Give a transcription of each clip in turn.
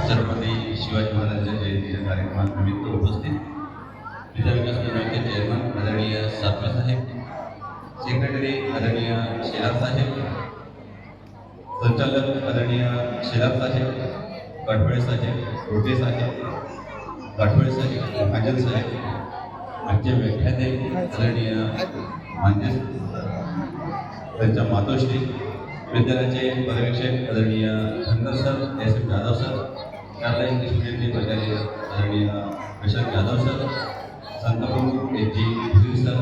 छत्रपती शिवाजी महाराजांच्या जयंतीच्या कार्यक्रमानिमित्त उपस्थित विद्या विकास मंडळाचे चेअरमन आदरणीय सातवा साहेब, सेक्रेटरी आदरणीय शेलार साहेब, संचालक आदरणीय शेलार साहेब, गाठवळे साहेब, रोटे साहेब, गाठवळे साहेब, महाजन साहेब, आजचे व्याख्याते आदरणीय मान्य त्यांच्या मातोश्री, विद्यालयाचे पर्यवेक्षक आदरणीय Dhangar sir, S M Jadhav sir, Sharada English मीडियमचे प्राचार्य आदरणीय प्रशांत जाधव सर, संतप्रमुख एच जी भुईर सर,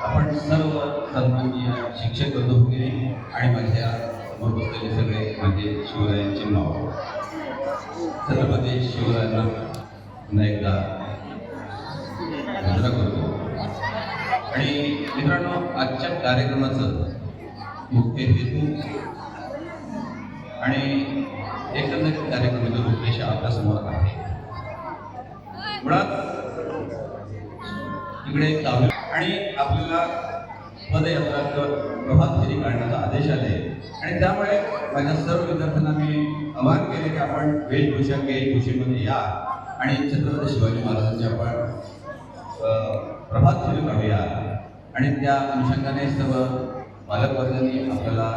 आपण सर्व सन्माननीय शिक्षक बंधू भगिनी आणि माझ्या समोर बसलेले सगळे माझे शिवरायांचे नाव, छत्रपती शिवरायांना पुन्हा एकदा वंदना करतो. आणि मित्रांनो, आजच्या कार्यक्रमाचं मुख्य हेतू आणि एकंदरीत कार्यक्रमाची रूपरेषा आपल्या समोर आहे. मुळात इकडे काव्य आणि आपल्याला पदयात्रा किंवा प्रभात फेरी काढण्याचा आदेश आले आणि त्यामुळे माझ्या सर्व विद्यार्थ्यांना मी आवाहन केले की आपण वेशभूषेमध्ये या आणि छत्रपती शिवाजी महाराजांची आपण प्रभात फेरी काढूया. आणि त्या अनुषंगाने सर्व पालकवर्गांनी आपल्याला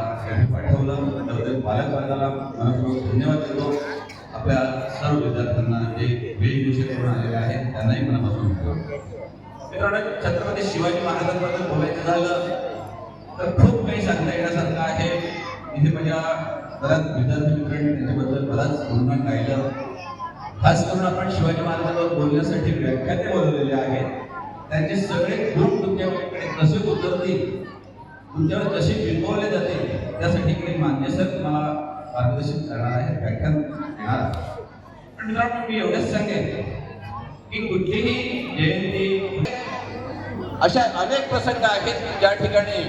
पाठवलं, त्याबद्दल पालकवर्गाला मनपूर्वक धन्यवाद देतो. आपल्या सर्व विद्यार्थ्यांना जे वेशभूषे करून आलेले आहेत त्यांनाही मनापासून मित्रांनो, छत्रपती शिवाजी महाराजांबद्दल बोलायचं झालं तर खूप काही सांगता येण्यासारखं आहे. इथे माझ्या बऱ्याच विद्यार्थी मित्रांनी त्यांच्याबद्दल बराच गुणगान गायलं. खास करून आपण शिवाजी महाराजांवर बोलण्यासाठी व्याख्याते बोलवलेले आहेत. त्यांचे सगळे गुण तुमच्याकडे कसे उतरतील, तुमच्यावर कसे बिंबवले जातील, त्यासाठी इकडे मान्य सर तुम्हाला मार्गदर्शन करणार आहे, व्याख्यान देणार आहे. पण मित्रांनो, मी एवढंच सांगेन की कुठलीही जयंती अशा अनेक प्रसंग आहेत ज्या ठिकाणी